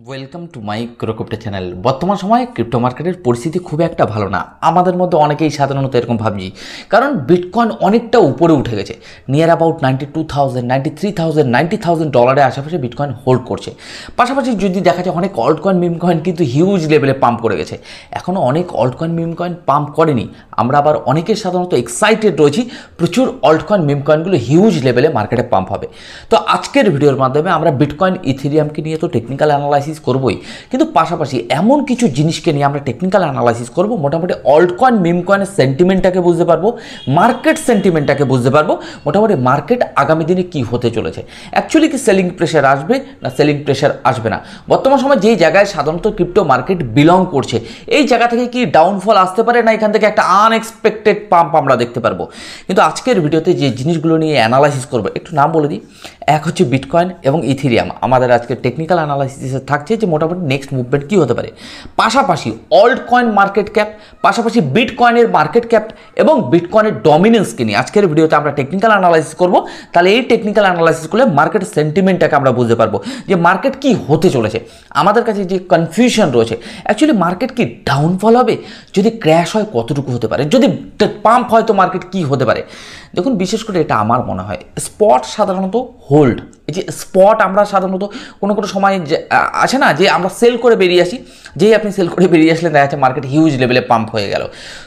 Welcome to my crypto channel. বর্তমান সময়ে crypto মার্কেটের পরিস্থিতি খুব একটা ভালো না। আমাদের মধ্যে অনেকেই সাধারণত এরকম ভাবছি, কারণ বিটকয়েন অনেকটা উপরে উঠে গেছে। নিয়ার অ্যাবাউট $92,000, $93,000, $90,000 আশেপাশে বিটকয়েন হোল্ড করছে। পাশাপাশি যদি দেখা যায় অনেক অল্ট কয়েন মিম কয়েন কিন্তু হিউজ লেভেলে পাম্প করে গেছে। এখনও অনেক alt coin meme coin pump করেনি। আমরা আবার অনেকের সাধারণত এক্সাইটেড রয়েছি প্রচুর অল্ট কয়েন মিম কয়েনগুলো হিউজ লেভেলে মার্কেটে পাম্প হবে। তো আজকের ভিডিওর মাধ্যমে আমরা বিটকয়েন ইথেরিয়ামকে নিয়ে তো টেকনিক্যাল অ্যানালাইসিস করবই, কিন্তু পাশাপাশি এমন কিছু জিনিসকে নিয়ে আমরা টেকনিক্যাল অ্যানালাইসিস করব। মোটামুটি অল্ট কয়েন মিম কয়েনের সেন্টিমেন্টটাকে বুঝতে পারবো, মার্কেট সেন্টিমেন্টটাকে বুঝতে পারবো, মোটামুটি মার্কেট আগামী দিনে কি হতে চলেছে। অ্যাকচুয়ালি কি সেলিং প্রেশার আসবে না সেলিং প্রেশার আসবে না, বর্তমান সময় যেই জায়গায় সাধারণত ক্রিপ্টো মার্কেট বিলং করছে এই জায়গা থেকে কি ডাউনফল আসতে পারে না এখান থেকে একটা আনএক্সপেক্টেড পাম্প আমরা দেখতে পারবো। কিন্তু আজকের ভিডিওতে যে জিনিসগুলো নিয়ে অ্যানালাইসিস করবো একটু নাম বলে দিই। এক হচ্ছে বিটকয়েন এবং ইথেরিয়াম। আমাদের আজকে টেকনিক্যাল অ্যানালাইসিসে থাকছে যে মোটামুটি নেক্সট মুভমেন্ট কী হতে পারে। পাশাপাশি অল্ট কয়েন মার্কেট ক্যাপ, পাশাপাশি বিটকয়েনের মার্কেট ক্যাপ এবং বিটকয়েনের ডমিনেন্সকে নিয়ে আজকের ভিডিওতে আমরা টেকনিক্যাল অ্যানালাইসিস করবো। তাহলে এই টেকনিক্যাল অ্যানালাইসিস করলে মার্কেট সেন্টিমেন্টটাকে আমরা বুঝতে পারবো যে মার্কেট কি হতে চলেছে। আমাদের কাছে যে কনফিউশন রয়েছে, অ্যাকচুয়ালি মার্কেট কি ডাউনফল হবে, যদি ক্র্যাশ হয় কতটুকু হতে পারে, যদি পাম্প হয় তো মার্কেট কি হতে পারে। দেখুন, বিশেষ করে এটা আমার মনে হয় স্পট সাধারণত হোল্ড। এই যে স্পট আমরা সাধারণত কোনো কোনো সময় আছে না যে আমরা সেল করে বেরিয়ে আসি, যেই আপনি সেল করে বেরিয়ে আসলে দেখা যাচ্ছে মার্কেট হিউজ লেভেলে পাম্প হয়ে গেল।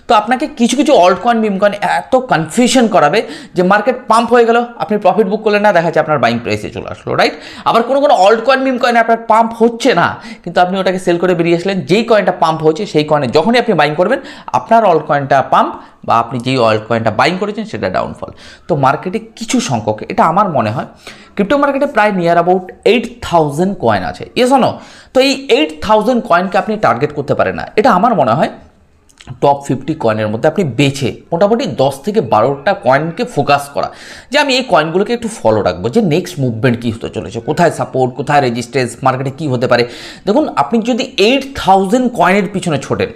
তো আপনাকে কিছু কিছু অল্ট কয়েন মিম কয়েন এত কনফিউশন করাবে যে মার্কেট পাম্প হয়ে গেল, আপনি প্রফিট বুক করলেন না, দেখা যাচ্ছে আপনার বাইং প্রাইসে চলে আসলো, রাইট। আবার কোনো কোনো অল্ট কয়েন মিম কয়েনে আপনার পাম্প হচ্ছে না, কিন্তু আপনি ওটাকে সেল করে বেরিয়ে আসলেন, যেই কয়েনটা পাম্প হচ্ছে সেই কয়েনে যখনই আপনি বাইং করবেন আপনার অল্ট কয়েনটা পাম্প বা আপনি যেই অল্ট কয়েনটা বাইং করেছেন সেটা ডাউনফল। তো মার্কেটে কিছু সংখ্যক, এটা আমার মনে হয় ক্রিপ্টো মার্কেটে প্রায় নিয়ার অ্যাবাউট 8,000 কয়েন আছে, ইয়েস অর নো। তো এই 8,000 কয়েনকে আপনি টার্গেট করতে পারেন না। এটা আমার মনে হয় টপ 50 কয়েনের মধ্যে আপনি বেছে মোটামুটি 10 থেকে 12টা কয়েনকে ফোকাস করা, যে আমি এই কয়েনগুলোকে একটু ফলো রাখবো, যে নেক্সট মুভমেন্ট কী হতে চলেছে, কোথায় সাপোর্ট, কোথায় রেজিস্ট্যান্স, মার্কেটে কী হতে পারে। দেখুন, আপনি যদি 8,000 কয়েনের পিছনে ছোটেন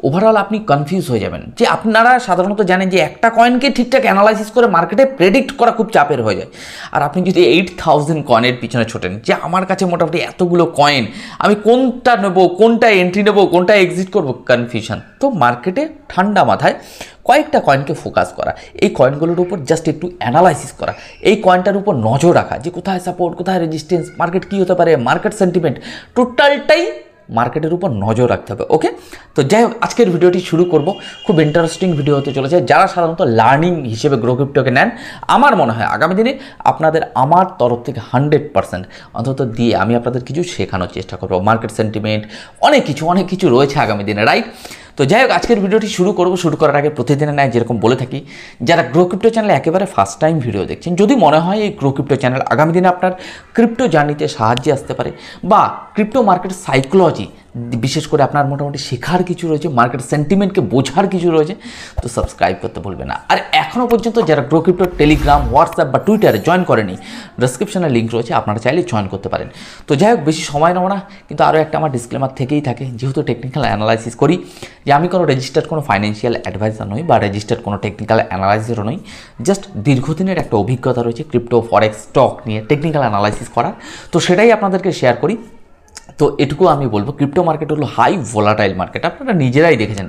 ওভারঅল আপনি কনফিউজ হয়ে যাবেন। যে আপনারা সাধারণত জানেন যে একটা কয়েনকে ঠিকঠাক অ্যানালাইসিস করে মার্কেটে প্রেডিক্ট করা খুব চাপের হয়ে যায়। আর আপনি যদি 8,000 কয়েনের পিছনে ছোটেন, যে আমার কাছে মোটামুটি এতগুলো কয়েন, আমি কোনটা নেব, কোনটা এন্ট্রি নেব, কোনটা এক্সিট করব, কনফিউশন। তো মার্কেটে ঠান্ডা মাথায় কয়েকটা কয়েনকে ফোকাস করা, এই কয়েনগুলোর উপর জাস্ট একটু অ্যানালাইসিস করা, এই কয়েনটার উপর নজর রাখা যে কোথায় সাপোর্ট, কোথায় রেজিস্ট্যান্স, মার্কেট কী হতে পারে, মার্কেট সেন্টিমেন্ট, টোটালটাই মার্কেটের উপর নজর রাখতে হবে। ওকে, তো যাই হোক আজকের ভিডিওটি শুরু করব। খুব ইন্টারেস্টিং ভিডিও হতে চলেছে। যারা সাধারণত লার্নিং হিসেবে গ্রো ক্রিপ্টোকে নেন, আমার মনে হয় আগামী দিনে আপনাদের আমার তরফ থেকে 100% অন্তত দিয়ে আমি আপনাদের কিছু শেখানোর চেষ্টা করবো। মার্কেট সেন্টিমেন্ট অনেক কিছু রয়েছে আগামী দিনে, রাইট। তো যাই হোক আজকের ভিডিওটি শুরু করব। শুরু করার আগে প্রতিদিনের ন্যায় যেরকম বলে থাকি, যারা গ্রো ক্রিপ্টো চ্যানেলে একেবারে ফার্স্ট টাইম ভিডিও দেখছেন, যদি মনে হয় এই গ্রো ক্রিপ্টো চ্যানেল আগামী দিনে আপনার ক্রিপ্টো জার্নিতে সাহায্যে আসতে পারে, বা ক্রিপ্টো মার্কেট সাইকোলজি বিশেষ করে আপনার মোটামুটি শেখার কিছু রয়েছে, মার্কেট সেন্টিমেন্টকে বোঝার কিছু রয়েছে, তো সাবস্ক্রাইব করতে ভুলবেন না। আর এখনও পর্যন্ত যারা গ্রো ক্রিপ্টো টেলিগ্রাম, হোয়াটসঅ্যাপ বা টুইটারে জয়েন করেনি, ডেসক্রিপশনে লিঙ্ক রয়েছে, আপনারা চাইলে জয়েন করতে পারেন। তো যাই হোক বেশি সময় নেব না, কিন্তু আরও একটা আমার ডিসক্লেমার থেকেই থাকে, যেহেতু টেকনিক্যাল অ্যানালাইসিস করি, যে আমি কোনো রেজিস্টার্ড কোনো ফাইন্যান্সিয়াল অ্যাডভাইজার নই বা রেজিস্টার্ড কোনো টেকনিক্যাল অ্যানালাইজারও নই। জাস্ট দীর্ঘদিনের একটা অভিজ্ঞতা রয়েছে ক্রিপ্টো, ফরেক্স, স্টক নিয়ে টেকনিক্যাল অ্যানালাইসিস করার, তো সেটাই আপনাদেরকে শেয়ার করি। তো এটুকু আমি বলবো, ক্রিপ্টো মার্কেট হলো হাই ভোলাটাইল মার্কেট। আপনারা নিজেরাই দেখেছেন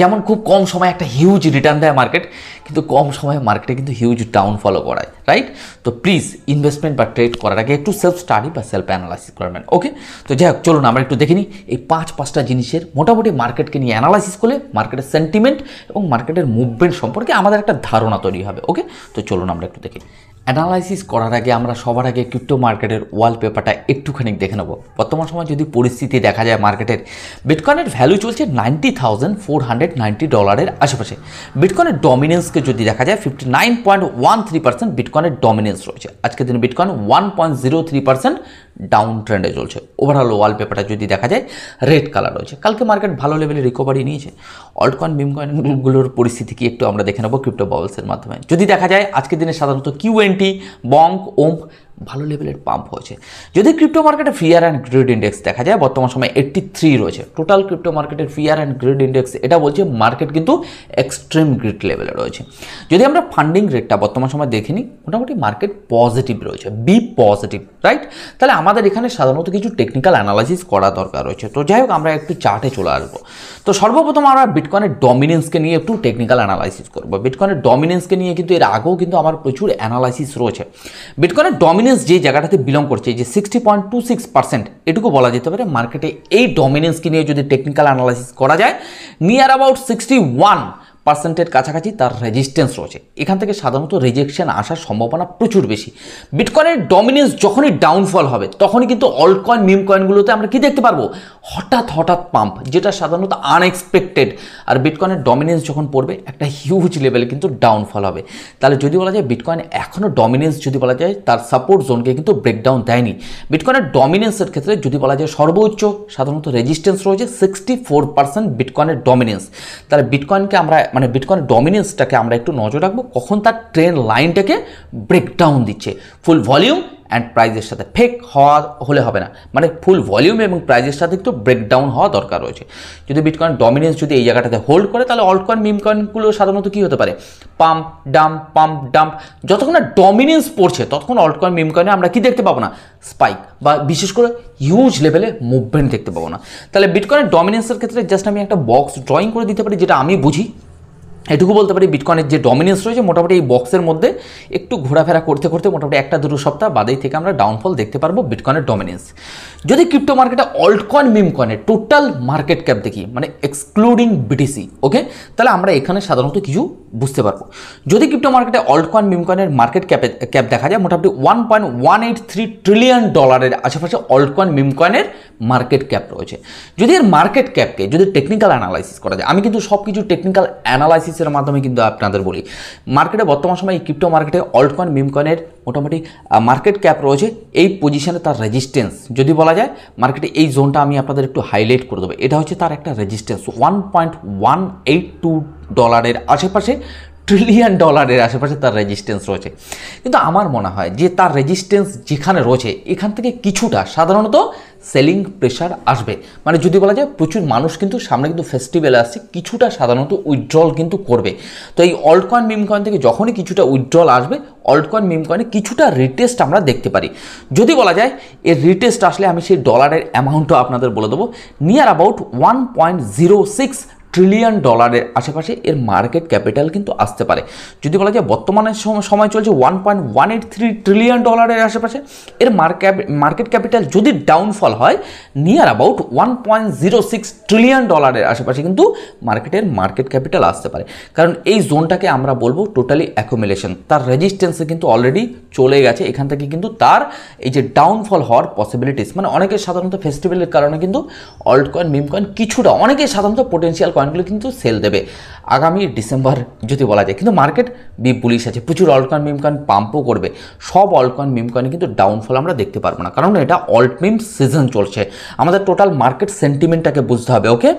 যেমন খুব কম সময়ে একটা হিউজ রিটার্ন দেয় মার্কেট, কিন্তু কম সময়ে মার্কেটে কিন্তু হিউজ ডাউনফলও করায়, রাইট। তো প্লিজ ইনভেস্টমেন্ট বা ট্রেড করার আগে একটু সেলফ স্টাডি বা সেলফ অ্যানালাইসিস করবেন। ওকে, তো যাই হোক চলুন আমরা একটু দেখে নিই এই 5-5টা জিনিসের মোটামুটি মার্কেটকে নিয়ে অ্যানালাইসিস করলে মার্কেটের সেন্টিমেন্ট এবং মার্কেটের মুভমেন্ট সম্পর্কে আমাদের একটা ধারণা তৈরি হবে। ওকে, তো চলুন আমরা একটু দেখি। অ্যানালাইসিস করার আগে আমরা সবার আগে ক্রিপ্টো মার্কেটের ওয়ালপেপারটা একটুখানি দেখে নেব। বর্তমান সময় যদি পরিস্থিতি দেখা যায় মার্কেটের, বিটকয়েনের ভ্যালু চলছে $90,490 আশেপাশে। বিটকয়েনের ডমিনেন্সকে যদি দেখা যায় 59.13% বিটকয়েনের ডমিনেন্স রয়েছে। আজকের দিনে বিটকয়েন 1.03% ডাউন ট্রেন্ডে চলছে। ওভারঅল ওয়ালপেপারটা যদি দেখা যায় রেড কালার রয়েছে। কালকে মার্কেট ভালো লেভেলে রিকভারি নিয়েছে। অল্ট কয়েন মিম কয়েনগুলোর পরিস্থিতি কি একটু আমরা দেখে নেব ক্রিপ্টো বাবলসের মাধ্যমে। যদি দেখা যায় আজকের দিনে সাধারণত QNT, বঙ্ক, ওম্প ভালো লেভেলের পাম্প হয়েছে। যদি ক্রিপ্টো মার্কেটে ফিয়ার অ্যান্ড গ্রিড ইন্ডেক্স দেখা যায় বর্তমান সময় 83 রয়েছে। টোটাল ক্রিপ্টো মার্কেটের ফিয়ার অ্যান্ড গ্রিড ইন্ডেক্স এটা বলছে মার্কেট কিন্তু এক্সট্রিম গ্রিড লেভেলে রয়েছে। যদি আমরা ফান্ডিং রেটটা বর্তমান সময় দেখে নিই, মোটামুটি মার্কেট পজিটিভ রয়েছে, বি পজিটিভ, রাইট? তাহলে আমাদের এখানে সাধারণত কিছু টেকনিক্যাল অ্যানালাইসিস করা দরকার রয়েছে। তো যাই হোক, আমরা একটু চার্টে চলে আসবো। তো সর্বপ্রথম আমরা বিটকয়েনের ডমিনেন্সকে নিয়ে একটু টেকনিক্যাল অ্যানালাইসিস করবো। বিটকয়েনের ডমিনেন্সকে নিয়ে কিন্তু এর আগেও কিন্তু আমার প্রচুর অ্যানালাইসিস রয়েছে। বিটকয়েনের ডমিনেন্স যে জায়গাটাতে বিলং করছে, যে 60.26%, এটুকু বলা যেতে পারে মার্কেটে এই ডমিনেন্সকে নিয়ে যদি টেকনিক্যাল অ্যানালাইসিস করা যায়, নিয়ার অ্যাবাউট 61% কাছাকাছি তার রেজিস্ট্যান্স রয়েছে। এখান থেকে সাধারণত রিজেকশন আসার সম্ভাবনা প্রচুর বেশি। বিটকয়েনের ডমিনেন্স যখনই ডাউনফল হবে, তখনই কিন্তু অল্ট কয়েন, মিম কয়েনগুলোতে আমরা কি দেখতে পারবো? হঠাৎ পাম্প, যেটা সাধারণত আনএক্সপেক্টেড। আর বিটকয়েনের ডমিনেন্স যখন পড়বে, একটা হিউজ লেভেলে কিন্তু ডাউনফল হবে। তাহলে যদি বলা যায় বিটকয়েন এখনও ডমিনেন্স, যদি বলা যায় তার সাপোর্ট জোনকে কিন্তু ব্রেকডাউন দেয়নি। বিটকয়েনের ডমিনেন্সের ক্ষেত্রে যদি বলা যায় সর্বোচ্চ সাধারণত রেজিস্ট্যান্স রয়েছে 64% বিটকয়েনের ডমিনেন্স। তাহলে বিটকয়েনকে আমরা বিটকয়েনের ডমিনেন্সটাকে আমরা একটু নজর রাখবো, কখন তার ট্রেন্ড লাইনটাকে ব্রেকডাউন দিচ্ছে। ফুল ভলিউম অ্যান্ড প্রাইজের সাথে ফেক হলে হবে না, ফুল ভলিউম এবং প্রাইজের সাথে একটু ব্রেকডাউন হওয়া দরকার রয়েছে। যদি বিটকয়েন ডমিনেন্স যদি এই জায়গাটাতে হোল্ড করে, তাহলে অল্ট কয়েন, মিম কয়েনগুলো সাধারণত কী হতে পারে? Pump dump. যতক্ষণ না ডমিনেন্স পড়ছে, ততক্ষণ অল্ট কয়েন, মিম কয়েনে আমরা কি দেখতে পাবো না? স্পাইক বা বিশেষ করে হিউজ লেভেলে মুভমেন্ট দেখতে পাবো না। তাহলে বিটকয়েনের ডমিনেন্সের ক্ষেত্রে জাস্ট আমি একটা বক্স ড্রয়িং করে দিতে পারি, যেটা আমি বুঝি। এটুকু বলতে পারি, বিটকয়েনের যে ডমিনেন্স রয়েছে মোটামুটি এই বক্সের মধ্যে একটু ঘোরাফেরা করতে মোটামুটি 1-2 সপ্তাহ বাদেই থেকে আমরা ডাউনফল দেখতে পারবো বিটকয়েনের ডমিনেন্স। যদি ক্রিপ্টো মার্কেটে অল্ট কয়েন, মিম কয়েনের টোটাল মার্কেট ক্যাপ দেখি, এক্সক্লুডিং বিটিসি, ওকে, তাহলে আমরা এখানে সাধারণত কিছু বুঝতে পারবো। যদি ক্রিপ্টো মার্কেটে অল্ট কয়েন, মিম কয়েনের মার্কেট ক্যাপ দেখা যায়, মোটামুটি $1.183 ট্রিলিয়ন আশেপাশে অল্ট কয়েন, মিম কয়েনের মার্কেট ক্যাপ রয়েছে। যদি এর মার্কেট ক্যাপকে যদি টেকনিক্যাল অ্যানালাইসিস করা যায়, আমি কিন্তু সব কিছু টেকনিক্যাল অ্যানালাইসিসের মাধ্যমে কিন্তু আপনাদের বলি। মার্কেটে বর্তমান সময় এই ক্রিপ্টো মার্কেটে অল্ট কয়েন, মিম কয়েনের মোটামুটি মার্কেট ক্যাপ রয়েছে এই পজিশনে। তার রেজিস্ট্যান্স যদি বলা যায়, মার্কেটে এই জোনটা আমি আপনাদের একটু হাইলাইট করে দেবো। এটা হচ্ছে তার একটা রেজিস্ট্যান্স $1.182 আশেপাশে, ট্রিলিয়ন ডলারের আশেপাশে তার রেজিস্ট্যান্স রয়েছে। কিন্তু আমার মনে হয় যে তার রেজিস্ট্যান্স যেখানে রয়েছে, এখান থেকে কিছুটা সাধারণত সেলিং প্রেশার আসবে। যদি বলা যায় প্রচুর মানুষ কিন্তু সামনে কিন্তু ফেস্টিভ্যাল আসছে, কিছুটা সাধারণত উইথড্রল কিন্তু করবে। তো এই অল্ট কয়েন, মিম কয়েন থেকে যখনই কিছুটা উইথড্রল আসবে, অল্ট কয়েন, মিম কয়েনে কিছুটা রিটেস্ট আমরা দেখতে পারি। যদি বলা যায় এর রিটেস্ট আসলে, আমি সেই ডলারের অ্যামাউন্টও আপনাদের বলে দেবো। নিয়ার অ্যাবাউট $1.06 ট্রিলিয়ন আশেপাশে এর মার্কেট ক্যাপিটাল কিন্তু আসতে পারে। যদি বলা যায় বর্তমানে সময় চলছে $1.183 ট্রিলিয়ন আশেপাশে, এর মার্কেট ক্যাপিটাল যদি ডাউনফল হয়, নিয়ার অ্যাবাউট $1.06 ট্রিলিয়ন আশেপাশে কিন্তু মার্কেট ক্যাপিটাল আসতে পারে। কারণ এই জোনটাকে আমরা বলবো টোটালি অ্যাকুমুলেশন। তার রেজিস্ট্যান্সে কিন্তু অলরেডি চলে গেছে, এখান থেকে কিন্তু তার এই যে ডাউনফল হওয়ার পসিবিলিটিস, অনেকে সাধারণত ফেস্টিভ্যালের কারণে কিন্তু অল্ট কয়েন, মিম কয়েন কিছুটা, অনেকে সাধারণত পোটেন্সিয়াল কয়েনগুলো কিন্তু সেল দেবে আগামী ডিসেম্বর যদি বলা যায়। কিন্তু মার্কেট বুলিশ আছে, প্রচুর অল্ট কয়েন, মিম কয়েন পাম্পও করবে। সব অল্ট কয়েন, মিম কয়েনে কিন্তু ডাউনফল আমরা দেখতে পারবো না, কারণ এটা অল্ট মিম সিজন চলছে। আমাদের টোটাল মার্কেট সেন্টিমেন্টটাকে বুঝতে হবে, ওকে।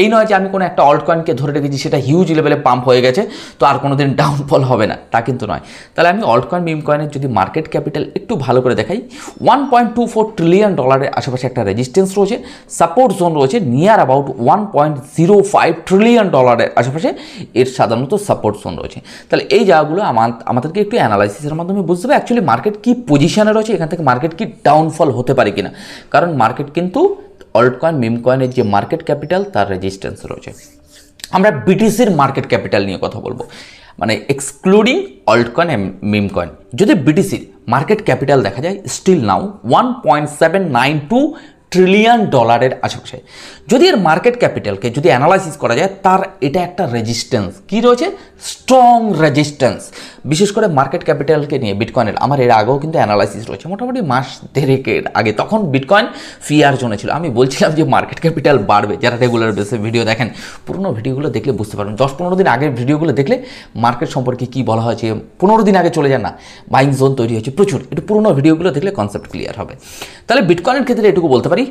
এই নয় যে আমি কোনো একটা অল্ট কয়েনকে ধরে রেখেছি, সেটা হিউজ লেভেলে পাম্প হয়ে গেছে, তো আর কোনো দিন ডাউনফল হবে না, তা কিন্তু নয়। তাহলে আমি অল্ট কয়েন, মিম কয়েনের যদি মার্কেট ক্যাপিটাল একটু ভালো করে দেখাই, $1.24 ট্রিলিয়ন আশেপাশে একটা রেজিস্ট্যান্স রয়েছে, সাপোর্ট জোন রয়েছে নিয়ার অ্যাবাউট $1.05 ট্রিলিয়ন আশেপাশে এর সাধারণত সাপোর্ট জোন রয়েছে। তাহলে এই জায়গাগুলো আমাদেরকে একটু অ্যানালাইসিসের মাধ্যমে বুঝতে হবে অ্যাকচুয়ালি মার্কেট কি পজিশনে রয়েছে, এখান থেকে মার্কেট কি ডাউনফল হতে পারে কিনা। কারণ মার্কেট কিন্তু অল্ট কয়েন, মিম কয়েনের যে মার্কেট ক্যাপিটাল তার রেজিস্ট্যান্স রয়েছে। আমরা বিটিসির মার্কেট ক্যাপিটাল নিয়ে কথা বলবো, excluding alt coin, meme coin. যদি বিটিসির মার্কেট ক্যাপিটাল দেখা যায় স্টিল নাও $1.792 ট্রিলিয়ন আশেপাশে। যদি এর মার্কেট ক্যাপিটালকে যদি অ্যানালাইসিস করা যায়, তার এটা একটা রেজিস্ট্যান্স কি রয়েছে, স্ট্রং রেজিস্ট্যান্স। বিশেষ করে মার্কেট ক্যাপিটালকে নিয়ে বিটকয়েনের আমার এর আগেও কিন্তু অ্যানালাইসিস রয়েছে, মোটামুটি মাস দেড়েকের আগে। তখন বিটকয়েন ফিয়ার জোনে ছিল, আমি বলছিলাম যে মার্কেট ক্যাপিটাল বাড়বে। যারা রেগুলার বেসে ভিডিও দেখেন, পুরোনো ভিডিওগুলো দেখলে বুঝতে পারবেন। 10-15 দিন আগের ভিডিওগুলো দেখলে মার্কেট সম্পর্কে কী বলা হয়েছে, 15 দিন আগে চলে যান না, বাইং জোন তৈরি হয়েছে প্রচুর। একটু পুরোনো ভিডিওগুলো দেখলে কনসেপ্ট ক্লিয়ার হবে। তাহলে বিটকয়েনের ক্ষেত্রে এটুকু বলতে পারি,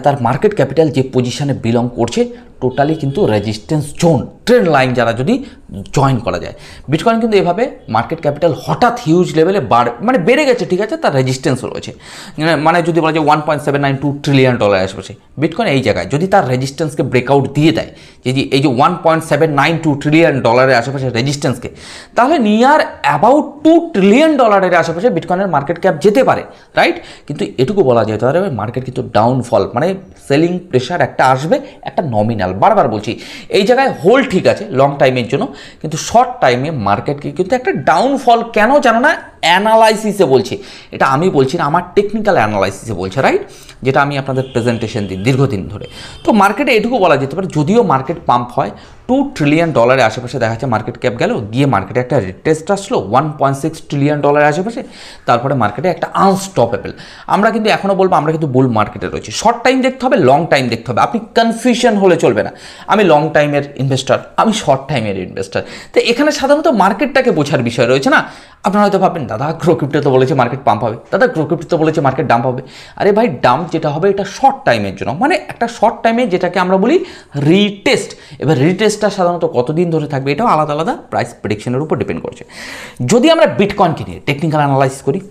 তার মার্কেট ক্যাপিটাল যে পজিশনে বিলং করছে, টোটালি কিন্তু রেজিস্ট্যান্স জোন ট্রেন্ড লাইন যারা যদি জয়েন করা যায়, বিটকয়েন কিন্তু এভাবে মার্কেট ক্যাপিটাল হঠাৎ হিউজ লেভেলে মানে বেড়ে গেছে, ঠিক আছে, তার রেজিস্ট্যান্সও রয়েছে। মানে যদি বলা যায় $1.792 ট্রিলিয়ন আশেপাশে, বিটকয়েন এই জায়গায় যদি তার রেজিস্ট্যান্সকে ব্রেকআউট দিয়ে দেয়, যে এই যে $1.792 ট্রিলিয়ন আশেপাশে রেজিস্ট্যান্সকে, তাহলে নিয়ার অ্যাবাউট $2 ট্রিলিয়ন আশেপাশে বিটকয়েনের মার্কেট ক্যাপ যেতে পারে, রাইট। কিন্তু এটুকু বলা যেতে পারে মার্কেট কিন্তু ডাউনফল, মানে সেলিং প্রেশার একটা আসবে, একটা নমিনাল, বারবার বলছি এই জায়গায় হোল্ড ঠিক আছে লং টাইমের জন্য, কিন্তু শর্ট টাইমে মার্কেটকে কিন্তু একটা ডাউনফল, কেন জানো না, অ্যানালাইসিসে বলছি, এটা আমি বলছি না, আমার টেকনিক্যাল অ্যানালাইসিসে বলছে, রাইট, যেটা আমি আপনাদের প্রেজেন্টেশন দিই দীর্ঘদিন ধরে। তো মার্কেটে এটুকু বলা যেতে পারে, যদিও মার্কেট পাম্প হয় $2 ট্রিলিয়ন আশেপাশে দেখা যাচ্ছে মার্কেট ক্যাপ গেল, গিয়ে মার্কেটে একটা রিটেস্ট আসলো $1.6 ট্রিলিয়ন আশেপাশে, তারপরে মার্কেটে একটা আনস্টপেবল। আমরা কিন্তু এখনও বলবো আমরা কিন্তু বুল মার্কেটে রয়েছি। শর্ট টাইম দেখতে হবে, লং টাইম দেখতে হবে, আপনি কনফিউশন হলে চলবে না, আমি লং টাইমের ইনভেস্টার, আমি শর্ট টাইমের ইনভেস্টার। তো এখানে সাধারণত মার্কেটটাকে বোঝার বিষয় রয়েছে না। আপনারা হয়তো ভাববেন দাদা গ্রো ক্রিপ্টো তো বলেছে মার্কেট পাম্প হবে, দাদা গ্রো ক্রিপ্টো তো বলেছে মার্কেট ডাম্প হবে। আরে ভাই, ডাম্প যেটা হবে এটা শর্ট টাইমের জন্য, মানে একটা শর্ট টাইমে যেটাকে আমরা বলি রিটেস্ট। এবার রিটেস্টটা সাধারণত কতদিন ধরে থাকবে এটাও আলাদা আলাদা প্রাইস প্রেডিকশনের উপর ডিপেন্ড করছে। যদি আমরা বিটকয়েনকে নিয়ে টেকনিক্যাল অ্যানালাইসিস করি,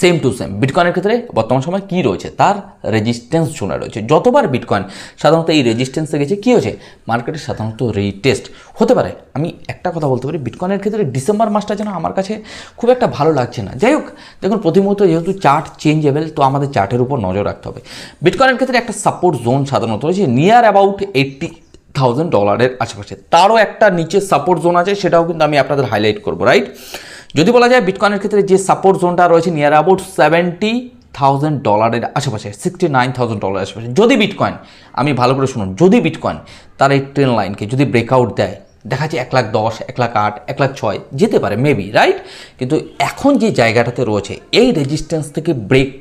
সেম টু সেম বিটকয়েনের ক্ষেত্রে বর্তমান সময় কী রয়েছে, তার রেজিস্ট্যান্স জোনে রয়েছে। যতবার বিটকয়েন সাধারণত এই রেজিস্ট্যান্সে গেছে, কী হয়েছে, মার্কেটে সাধারণত রিটেস্ট হতে পারে। আমি একটা কথা বলতে পারি, বিটকয়েনের ক্ষেত্রে ডিসেম্বর মাসটা যেন আমার কাছে খুব একটা ভালো লাগছে না। যাই হোক, দেখুন প্রতি মুহূর্তে যেহেতু চার্ট চেঞ্জেবল, তো আমাদের চার্টের উপর নজর রাখতে হবে। বিটকয়েনের ক্ষেত্রে একটা সাপোর্ট জোন সাধারণত রয়েছে নিয়ার অ্যাবাউট $80,000 আশেপাশে, তারও একটা নিচে সাপোর্ট জোন আছে, সেটাও কিন্তু আমি আপনাদের হাইলাইট করবো, রাইট। যদি বলা যায় বিটকয়েনের ক্ষেত্রে যে সাপোর্ট জোনটা রয়েছে নিয়ার অ্যাবাউট $70,000 আশেপাশে, $69,000 আশেপাশে। যদি বিটকয়েন, আমি ভালো করে শুনুন, যদি বিটকয়েন তার এই ট্রেন লাইনকে যদি ব্রেকআউট দেয়, দেখা যাচ্ছে 1,10,000, 1,08,000, 1,06,000 যেতে পারে মেবি, রাইট। কিন্তু এখন যে জায়গাটাতে রয়েছে এই রেজিস্ট্যান্স থেকে ব্রেক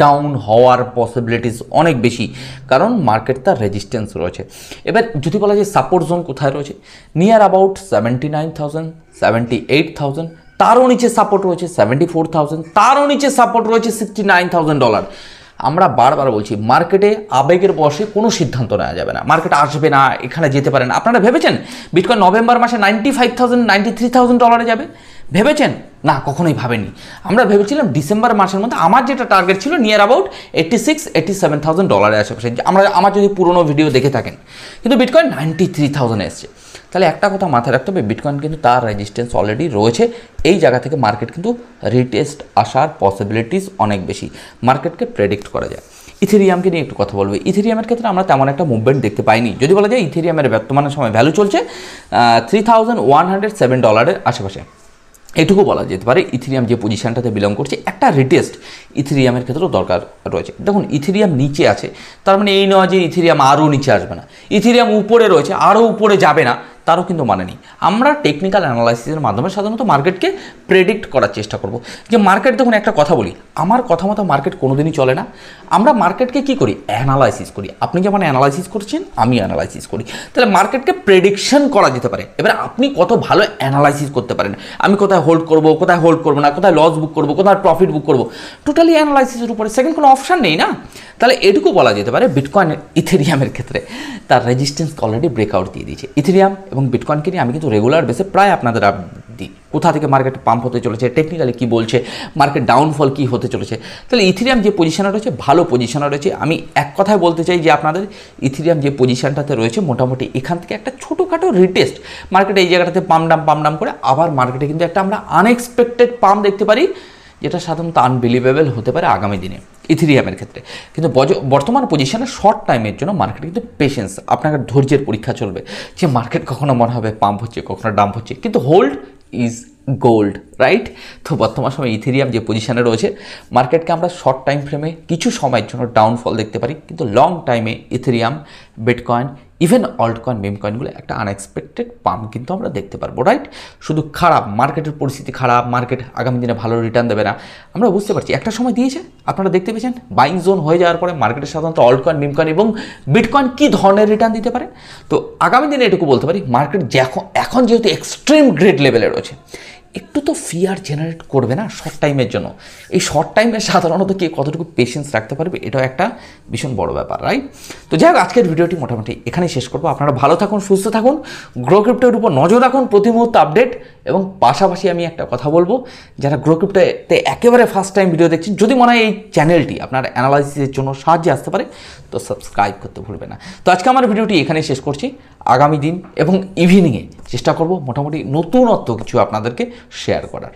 ডাউন হওয়ার পসিবিলিটিস অনেক বেশি, কারণ মার্কেট তার রেজিস্ট্যান্স রয়েছে। এবার যদি বলা যায় সাপোর্ট জোন কোথায় রয়েছে, নিয়ার অ্যাবাউট 79,000, 78,000, তারও নিচে সাপোর্ট রয়েছে 74,000, তারও নিচে সাপোর্ট রয়েছে $69,000। আমরা বারবার বলছি মার্কেটে আবেগের বশে কোনো সিদ্ধান্ত নেওয়া যাবে না, মার্কেট আসবে না, এখানে যেতে পারে না। আপনারা ভেবেছেন বিটকয়েন নভেম্বর মাসে $95,000, $93,000 যাবে? ভেবেছেন? না, কখনোই ভাবেনি। আমরা ভেবেছিলাম ডিসেম্বর মাসের মধ্যে, আমার যেটা টার্গেট ছিল নিয়ার অ্যাবাউট $86,000-87,000 আশেপাশে, আমার যদি পুরোনো ভিডিও দেখে থাকেন, কিন্তু বিটকয়েন 93,000 এসছে। তাহলে একটা কথা মাথায় রাখতে হবে, বিটকয়েন কিন্তু তার রেজিস্ট্যান্স অলরেডি রয়েছে, এই জায়গা থেকে মার্কেট কিন্তু রিটেস্ট আসার পসিবিলিটিস অনেক বেশি, মার্কেটকে প্রেডিক্ট করা যায়। ইথেরিয়ামকে নিয়ে একটু কথা বলবো। ইথেরিয়ামের ক্ষেত্রে আমরা তেমন একটা মুভমেন্ট দেখতে পাইনি। যদি বলা যায় ইথেরিয়ামের বর্তমানে সময় ভ্যালু চলছে $3,107 আশেপাশে, এটুকু বলা যেতে পারে ইথেরিয়াম যে পজিশনটাতে বিলং করছে, একটা রিটেস্ট ইথেরিয়ামের ক্ষেত্রেও দরকার রয়েছে। দেখুন ইথেরিয়াম নিচে আছে, তার মানে এই নয় যে ইথেরিয়াম আরও নিচে আসবে না, ইথেরিয়াম উপরে রয়েছে আরও উপরে যাবে না, তারও কিন্তু মানে নেই। আমরা টেকনিক্যাল অ্যানালাইসিসের মাধ্যমে সাধারণত মার্কেটকে প্রেডিক্ট করার চেষ্টা করব যে মার্কেট, দেখুন একটা কথা বলি, আমার কথা মতো মার্কেট কোনোদিনই চলে না। আমরা মার্কেটকে কী করি, অ্যানালাইসিস করি। আপনি যেমন অ্যানালাইসিস করছেন, আমি অ্যানালাইসিস করি, তাহলে মার্কেটকে প্রেডিকশন করা যেতে পারে। এবার আপনি কত ভালো অ্যানালাইসিস করতে পারেন, আমি কোথায় হোল্ড করব, কোথায় হোল্ড করবো না, কোথায় লস বুক করবো, কোথায় প্রফিট বুক করবো, টোটালি অ্যানালাইসিসের উপরে, সেকেন্ড কোনো অপশান নেই না। তাহলে এটুকু বলা যেতে পারে বিটকয়েনের ইথেরিয়ামের ক্ষেত্রে তার রেজিস্ট্যান্সকে অলরেডি ব্রেকআউট দিয়ে দিয়েছে। ইথেরিয়াম এবং বিটকয়েনকে নিয়ে আমি কিন্তু রেগুলার বেসে প্রায় আপনাদের আপডেট দিই, কোথা থেকে মার্কেট পাম্প হতে চলেছে, টেকনিক্যালি কী বলছে, মার্কেট ডাউনফল কী হতে চলেছে। তাহলে ইথেরিয়াম যে পজিশনে রয়েছে, ভালো পজিশনে রয়েছে। আমি এক কথায় বলতে চাই যে আপনাদের ইথেরিয়াম যে পজিশনটাতে রয়েছে, মোটামুটি এখান থেকে একটা ছোটোখাটো রিটেস্ট, মার্কেটে এই জায়গাটাতে পাম ডাম করে আবার মার্কেটে কিন্তু একটা আমরা আনএক্সপেক্টেড পাম দেখতে পারি, যেটা সাধারণত আনবিলিভেবল হতে পারে আগামী দিনে ইথেরিয়ামের ক্ষেত্রে। কিন্তু বর্তমান পজিশনে শর্ট টাইমের জন্য মার্কেট কিন্তু পেশেন্স, আপনাকে ধৈর্যের পরীক্ষা চলবে, যে মার্কেট কখনো মনে হবে পাম্প হচ্ছে, কখনো ডাম্প হচ্ছে, কিন্তু হোল্ড ইজ গোল্ড, রাইট। তো বর্তমান সময় ইথেরিয়াম যে পজিশনে রয়েছে, মার্কেটকে আমরা শর্ট টাইম ফ্রেমে কিছু সময়ের জন্য ডাউনফল দেখতে পারি, কিন্তু লং টাইমে Ethereum, bitcoin, even alt coin, meme কয়েনগুলো একটা আনএক্সপেক্টেড পাম্প কিন্তু আমরা দেখতে পারবো, রাইট। শুধু খারাপ, মার্কেটের পরিস্থিতি খারাপ, মার্কেট আগামী দিনে ভালো রিটার্ন দেবে না, আমরা বুঝতে পারছি। একটা সময় দিয়েছে, আপনারা দেখতে পেয়েছেন, বাইং জোন হয়ে যাওয়ার পরে মার্কেটে সাধারণত অল্ট কয়েন, মেম কয়েন এবং বিটকয়েন কী ধরনের রিটার্ন দিতে পারে। তো আগামী দিনে এটুকু বলতে পারি, মার্কেট এখন যেহেতু এক্সট্রিম গ্রেড লেভেলে রয়েছে, একটু তো ফিয়ার জেনারেট করবে না শর্ট টাইমের জন্য। এই শর্ট টাইমে সাধারণত কে কতটুকু পেশেন্স রাখতে পারবে, এটাও একটা ভীষণ বড় ব্যাপার, রাইট? তো যাই হোক, আজকের ভিডিওটি মোটামুটি এখানেই শেষ করবো। আপনারা ভালো থাকুন, সুস্থ থাকুন, গ্রো ক্রিপ্টোর উপর নজর রাখুন, প্রতি মুহূর্তে আপডেট। এবং পাশাপাশি আমি একটা কথা বলবো, যারা গ্রো ক্রিপ্টোতে একেবারে ফার্স্ট টাইম ভিডিও দেখছেন, যদি মনে হয় এই চ্যানেলটি আপনার অ্যানালাইসিসের জন্য সাহায্যে আসতে পারে, তো সাবস্ক্রাইব করতে ভুলবেন না। তো আজকে আমার ভিডিওটি এখানেই শেষ করছি। আগামী দিন এবং ইভিনিংয়ে চেষ্টা করব মোটামুটি নতুনত্ব কিছু আপনাদেরকে শেয়ার করার।